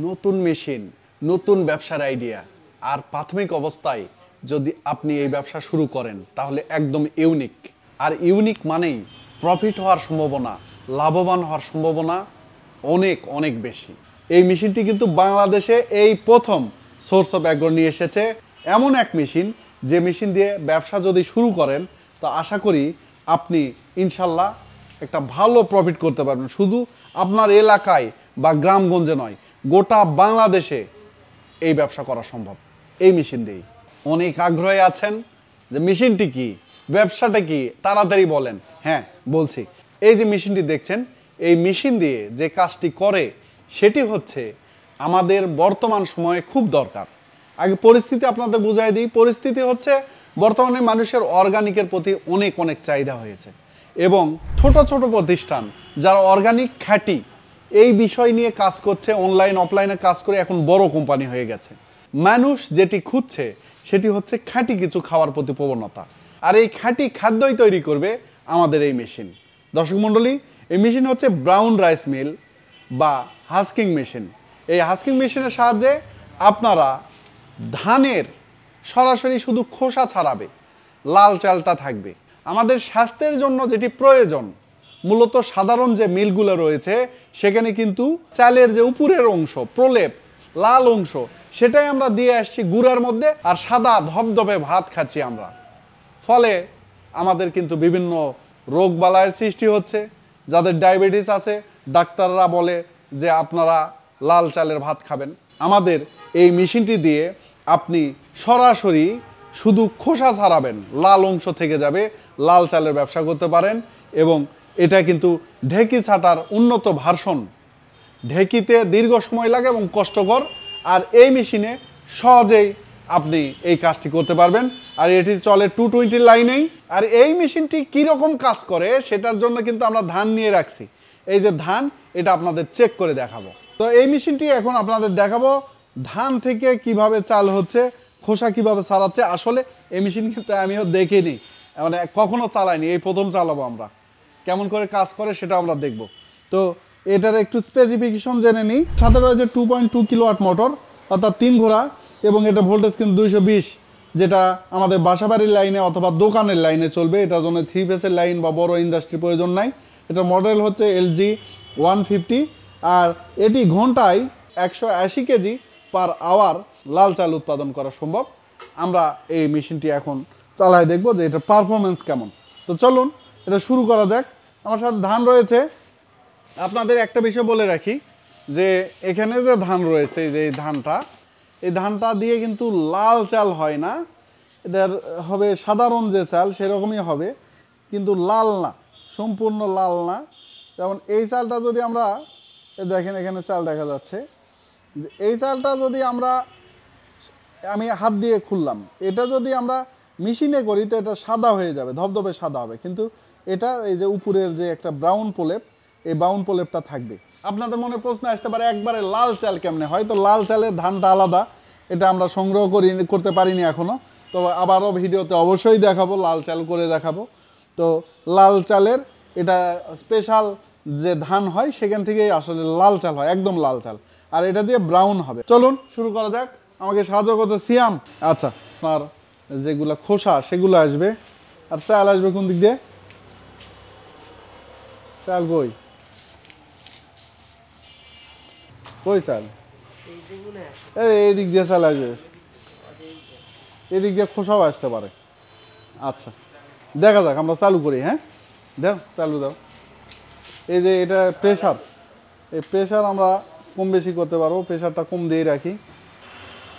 নতুন মেশিন, নতুন ব্যবসার আইডিয়া আর প্রাথমিক অবস্থায় যদি আপনি এই ব্যবসা শুরু করেন তাহলে একদম ইউনিক। আর ইউনিক মানেই প্রফিট হওয়ার সম্ভাবনা, লাভবান হওয়ার সম্ভাবনা অনেক অনেক বেশি। এই মেশিনটি কিন্তু বাংলাদেশে এই প্রথম সোর্স অফ অ্যাগ্রো নিয়ে এসেছে এমন এক মেশিন, যে মেশিন দিয়ে ব্যবসা যদি শুরু করেন তো আশা করি আপনি ইনশাল্লাহ একটা ভালো প্রফিট করতে পারবেন। শুধু আপনার এলাকায় বা গ্রামগঞ্জে নয়, গোটা বাংলাদেশে এই ব্যবসা করা সম্ভব এই মেশিন দিয়েই। অনেক আগ্রহে আছেন যে মেশিনটি কি, ব্যবসাটা কি, তাড়াতাড়ি বলেন। হ্যাঁ বলছি, এই যে মেশিনটি দেখছেন, এই মেশিন দিয়ে যে কাজটি করে সেটি হচ্ছে আমাদের বর্তমান সময়ে খুব দরকার। আগে পরিস্থিতি আপনাদের বুঝাই দিই। পরিস্থিতি হচ্ছে বর্তমানে মানুষের অর্গানিকের প্রতি অনেক অনেক চাহিদা হয়েছে, এবং ছোট ছোট প্রতিষ্ঠান যারা অর্গানিক খাঁটি এই বিষয় নিয়ে কাজ করছে, অনলাইন অফলাইনে কাজ করে এখন বড় কোম্পানি হয়ে গেছে। মানুষ যেটি খুঁজছে সেটি হচ্ছে খাঁটি কিছু খাওয়ার প্রতি প্রবণতা, আর এই খাঁটি খাদ্যই তৈরি করবে আমাদের এই মেশিন। দর্শক মণ্ডলী, এই মেশিন হচ্ছে ব্রাউন রাইস মিল বা হাস্কিং মেশিন। এই হাস্কিং মেশিনের সাহায্যে আপনারা ধানের সরাসরি শুধু খোসা ছাড়াবে, লাল চালটা থাকবে। আমাদের স্বাস্থ্যের জন্য যেটি প্রয়োজন, মূলত সাধারণ যে মিলগুলো রয়েছে সেখানে কিন্তু চালের যে উপরের অংশ, প্রলেপ, লাল অংশ, সেটাই আমরা দিয়ে আসছি গুঁড়ার মধ্যে, আর সাদা ধবধবে ভাত খাচ্ছি আমরা। ফলে আমাদের কিন্তু বিভিন্ন রোগ বালায়ের সৃষ্টি হচ্ছে। যাদের ডায়াবেটিস আছে, ডাক্তাররা বলে যে আপনারা লাল চালের ভাত খাবেন। আমাদের এই মেশিনটি দিয়ে আপনি সরাসরি শুধু খোসা ছাড়াবেন, লাল অংশ থেকে যাবে, লাল চালের ব্যবসা করতে পারেন। এবং এটা কিন্তু ঢেকি ছাটার উন্নত ভার্সন। ঢেকিতে দীর্ঘ সময় লাগে এবং কষ্টকর, আর এই মেশিনে সহজেই আপনি এই কাজটি করতে পারবেন। আর এটি চলে 220 লাইনেই। আর এই মেশিনটি কীরকম কাজ করে সেটার জন্য কিন্তু আমরা ধান নিয়ে রাখছি। এই যে ধান, এটা আপনাদের চেক করে দেখাবো। তো এই মেশিনটি এখন আপনাদের দেখাবো ধান থেকে কিভাবে চাল হচ্ছে, খোসা কিভাবে ছাড়াচ্ছে। আসলে এই মেশিন কিন্তু আমিও দেখিনি, মানে কখনো চালাইনি, এই প্রথম চালাবো আমরা। কেমন করে কাজ করে সেটা আমরা দেখব। তো এটার একটু স্পেসিফিকেশন জেনে নিই। সাথে রয়েছে 2.2 কিলোওয়াট মোটর, অর্থাৎ 3 ঘোড়া, এবং এটা ভোল্টেজ কিন্তু 220, যেটা আমাদের বাসাবাড়ির লাইনে অথবা দোকানের লাইনে চলবে। এটার জন্য 3 ফেসের লাইন বা বড় ইন্ডাস্ট্রি প্রয়োজন নাই। এটা মডেল হচ্ছে LG 150, আর এটি ঘন্টায় 180 কেজি পার আওয়ার লাল চাল উৎপাদন করা সম্ভব। আমরা এই মেশিনটি এখন চালায় দেখব যে এটার পারফরমেন্স কেমন। তো চলুন এটা শুরু করা যাক। আমার সাথে ধান রয়েছে। আপনাদের একটা বিষয় বলে রাখি যে এখানে যে ধান রয়েছে, যে এই ধানটা দিয়ে কিন্তু লাল চাল হয় না। এটার হবে সাধারণ যে চাল সেরকমই হবে, কিন্তু লাল না, সম্পূর্ণ লাল না। যেমন এই চালটা যদি আমরা, দেখেন এখানে চাল দেখা যাচ্ছে, এই চালটা যদি আমি হাত দিয়ে খুললাম, এটা যদি আমরা মেশিনে করি তো এটা সাদা হয়ে যাবে, ধবধবে সাদা হবে। কিন্তু এটা এই যে উপরের যে একটা ব্রাউন প্রলেপ, এই ব্রাউন প্রলেপটা থাকবে। আপনাদের মনে প্রশ্ন আসতে পারে একবারে লাল চাল কেমনে হয়? তো লাল চালের ধানটা আলাদা, এটা আমরা সংগ্রহ করতে পারিনি এখনো। তো আবারও ভিডিওতে অবশ্যই দেখাবো, লাল চাল করে দেখাবো। তো লাল চালের এটা স্পেশাল যে ধান হয় সেখান থেকেই আসলে লাল চাল হয়, একদম লাল চাল। আর এটা দিয়ে ব্রাউন হবে। চলুন শুরু করা যাক। আমাকে সাহায্য করতে সিয়াম। আচ্ছা, আপনার যেগুলো খোসা সেগুলো আসবে, আর চাল আসবে কোন দিক দিয়ে? চাল কই কই চাল? এই দিক দিয়ে চাল আসবে, এদিক দিয়ে খোসাও আসতে পারে। আচ্ছা দেখা যাক, আমরা চালু করি। হ্যাঁ দাও, চালু দাও। এই যে এটা প্রেশার, এই প্রেশার আমরা কম বেশি করতে পারবো, প্রেশারটা কম দিয়ে রাখি।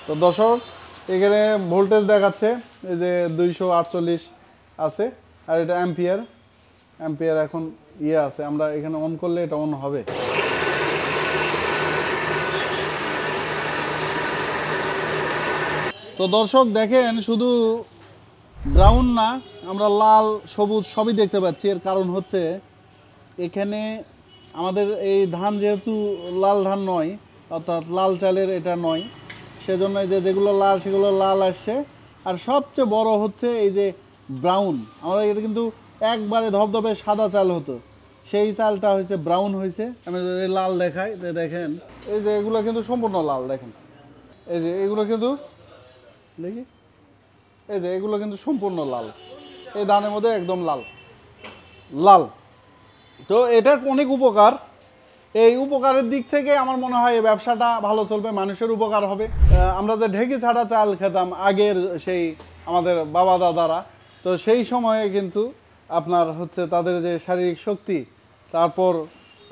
তো দর্শক, এখানে ভোল্টেজ দেখাচ্ছে এই যে 248 আছে, আর এটা অ্যাম্পিয়ার এখন আছে। আমরা এখানে অন করলে এটা অন হবে। তো দর্শক দেখেন, শুধু ব্রাউন না, আমরা লাল সবুজ সবই দেখতে পাচ্ছি। এর কারণ হচ্ছে এখানে আমাদের এই ধান যেহেতু লাল ধান নয়, অর্থাৎ লাল চালের এটা নয়, সেজন্য যেগুলো লাল সেগুলো লাল আসছে। আর সবচেয়ে বড় হচ্ছে এই যে ব্রাউন, আমাদের এটা কিন্তু একবারে ধবধবে সাদা চাল হতো, সেই চালটা হয়েছে ব্রাউন হয়েছে। আমি যদি লাল দেখাই দেখেন, এই যে এগুলো কিন্তু সম্পূর্ণ লাল। দেখেন এই যে এগুলো কিন্তু দেখি, এই যে এগুলো কিন্তু সম্পূর্ণ লাল, এই ধানের মধ্যে একদম লাল লাল। তো এটার অনেক উপকার। এই উপকারের দিক থেকে আমার মনে হয় এই ব্যবসাটা ভালো চলবে, মানুষের উপকার হবে। আমরা যে ঢেঁকি ছাড়া চাল খেতাম আগের সেই আমাদের বাবা দাদারা, তো সেই সময়ে কিন্তু আপনার হচ্ছে তাদের যে শারীরিক শক্তি, তারপর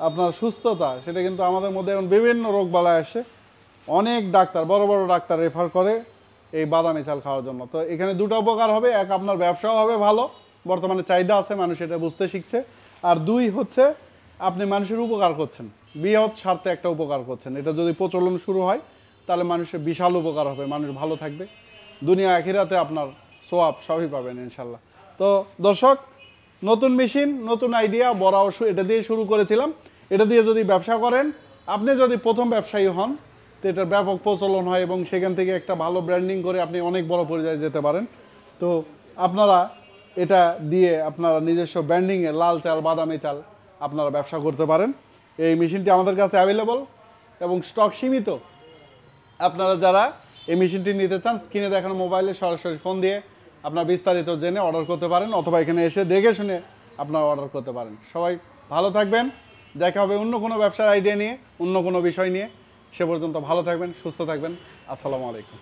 আপনার সুস্থতা, সেটা কিন্তু আমাদের মধ্যে এখন বিভিন্ন রোগ বালাই আসে। অনেক ডাক্তার, বড় বড় ডাক্তার রেফার করে এই বাদামি চাল খাওয়ার জন্য। তো এখানে দুটো উপকার হবে, এক আপনার ব্যবসাও হবে ভালো, বর্তমানে চাহিদা আছে, মানুষ এটা বুঝতে শিখছে। আর দুই হচ্ছে আপনি মানুষের উপকার করছেন, বৃহৎ স্বার্থে একটা উপকার করছেন। এটা যদি প্রচলন শুরু হয় তাহলে মানুষের বিশাল উপকার হবে, মানুষ ভালো থাকবে, দুনিয়া আখিরাতে আপনার সোয়াব সবই পাবেন ইনশাল্লাহ। তো দর্শক, নতুন মেশিন, নতুন আইডিয়া, বড়াও এটা দিয়ে শুরু করেছিলাম। এটা দিয়ে যদি ব্যবসা করেন, আপনি যদি প্রথম ব্যবসায়ী হন, তো এটার ব্যাপক প্রচলন হয় এবং সেখান থেকে একটা ভালো ব্র্যান্ডিং করে আপনি অনেক বড় পর্যায়ে যেতে পারেন। তো আপনারা এটা দিয়ে আপনারা নিজস্ব ব্র্যান্ডিংয়ে লাল চাল, বাদামি চাল আপনারা ব্যবসা করতে পারেন। এই মেশিনটি আমাদের কাছে অ্যাভেলেবল এবং স্টক সীমিত। আপনারা যারা এই মেশিনটি নিতে চান, স্ক্রিনে দেখানো মোবাইলে সরাসরি ফোন দিয়ে আপনার বিস্তারিত জেনে অর্ডার করতে পারেন, অথবা এখানে এসে দেখে শুনে আপনারা অর্ডার করতে পারেন। সবাই ভালো থাকবেন, দেখা হবে অন্য কোনো ব্যবসার আইডিয়া নিয়ে, অন্য কোনো বিষয় নিয়ে। সে পর্যন্ত ভালো থাকবেন, সুস্থ থাকবেন। আসসালামু আলাইকুম।